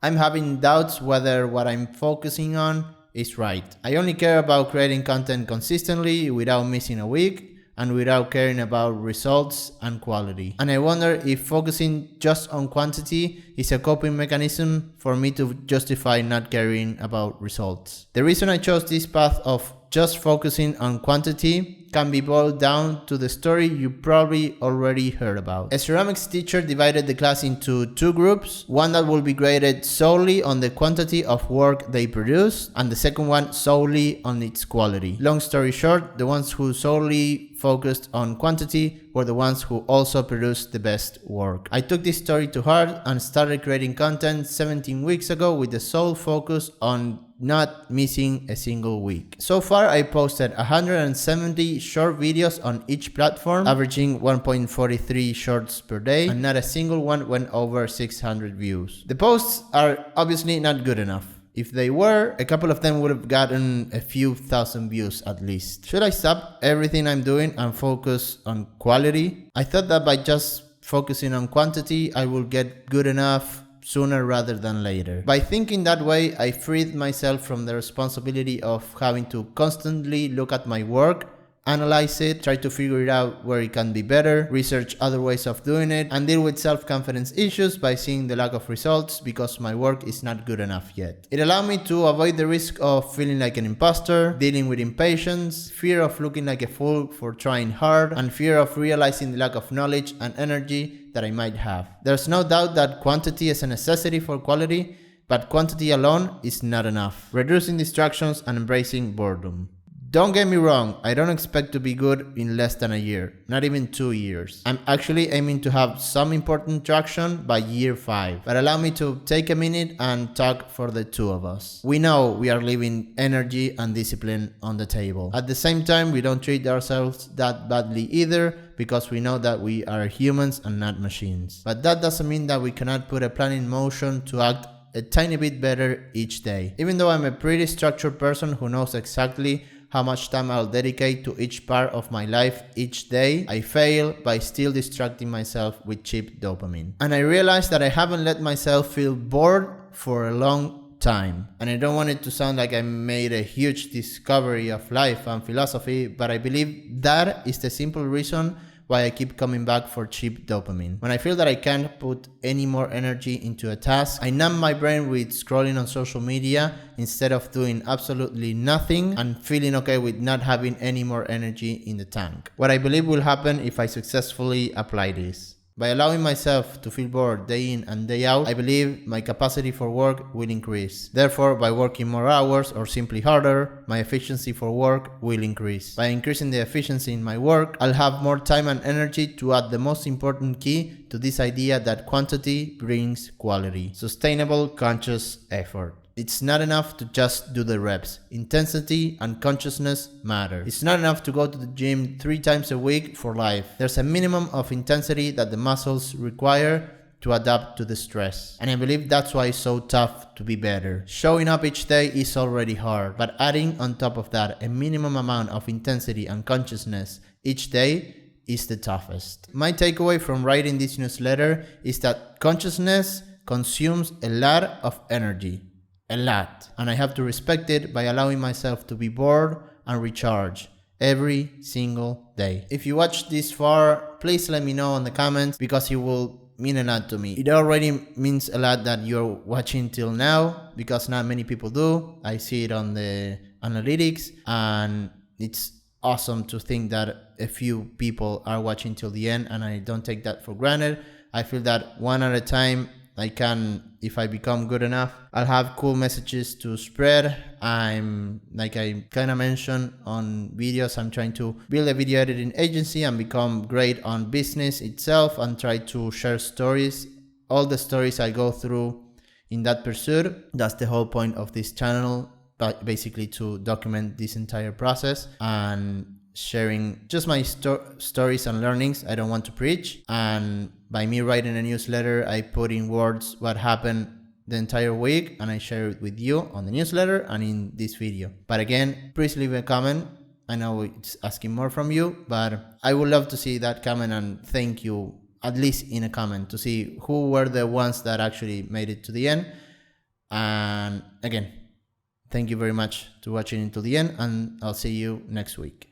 I'm having doubts whether what I'm focusing on is right. I only care about creating content consistently without missing a week and without caring about results and quality. And I wonder if focusing just on quantity is a coping mechanism for me to justify not caring about results. The reason I chose this path of just focusing on quantity can be boiled down to the story you probably already heard about. A ceramics teacher divided the class into two groups, one that will be graded solely on the quantity of work they produce, and the second one solely on its quality. Long story short, the ones who solely focused on quantity were the ones who also produced the best work. I took this story to heart and started creating content 17 weeks ago with the sole focus on not missing a single week. So far, I posted 170 short videos on each platform, averaging 1.43 shorts per day, and not a single one went over 600 views. The posts are obviously not good enough. If they were, a couple of them would have gotten a few thousand views at least. Should I stop everything I'm doing and focus on quality? I thought that by just focusing on quantity, I will get good enough sooner rather than later. By thinking that way, I freed myself from the responsibility of having to constantly look at my work, analyze it, try to figure it out where it can be better, research other ways of doing it, and deal with self-confidence issues by seeing the lack of results because my work is not good enough yet. It allowed me to avoid the risk of feeling like an imposter, dealing with impatience, fear of looking like a fool for trying hard, and fear of realizing the lack of knowledge and energy that I might have. There's no doubt that quantity is a necessity for quality, but quantity alone is not enough. Reducing distractions and embracing boredom. Don't get me wrong, I don't expect to be good in less than a year, not even 2 years. I'm actually aiming to have some important traction by year 5, but allow me to take a minute and talk for the two of us. We know we are leaving energy and discipline on the table. At the same time, we don't treat ourselves that badly either, because we know that we are humans and not machines. But that doesn't mean that we cannot put a plan in motion to act a tiny bit better each day. Even though I'm a pretty structured person who knows exactly how much time I'll dedicate to each part of my life each day, I fail by still distracting myself with cheap dopamine. And I realize that I haven't let myself feel bored for a long time. And I don't want it to sound like I made a huge discovery of life and philosophy, but I believe that is the simple reason why I keep coming back for cheap dopamine. When I feel that I can't put any more energy into a task, I numb my brain with scrolling on social media instead of doing absolutely nothing and feeling okay with not having any more energy in the tank. What I believe will happen if I successfully apply this. By allowing myself to feel bored day in and day out, I believe my capacity for work will increase. Therefore, by working more hours or simply harder, my efficiency for work will increase. By increasing the efficiency in my work, I'll have more time and energy to add the most important key to this idea that quantity brings quality. Sustainable, conscious effort. It's not enough to just do the reps. Intensity and consciousness matter. It's not enough to go to the gym 3 times a week for life. There's a minimum of intensity that the muscles require to adapt to the stress. And I believe that's why it's so tough to be better. Showing up each day is already hard, but adding on top of that a minimum amount of intensity and consciousness each day is the toughest. My takeaway from writing this newsletter is that consciousness consumes a lot of energy. A lot. And I have to respect it by allowing myself to be bored and recharge every single day. If you watched this far, please let me know in the comments because it will mean a lot to me. It already means a lot that you're watching till now because not many people do. I see it on the analytics and it's awesome to think that a few people are watching till the end, and I don't take that for granted. I feel that one at a time I can, if I become good enough, I'll have cool messages to spread. Like I kind of mentioned on videos, I'm trying to build a video editing agency and become great on business itself and try to share stories, all the stories I go through in that pursuit. That's the whole point of this channel, but basically to document this entire process and sharing just my stories and learnings. I don't want to preach, and by me writing a newsletter, I put in words what happened the entire week and I share it with you on the newsletter and in this video. But again, please leave a comment. I know it's asking more from you, but I would love to see that comment and thank you, at least in a comment, to see who were the ones that actually made it to the end. And again, thank you very much to watching until the end, and I'll see you next week.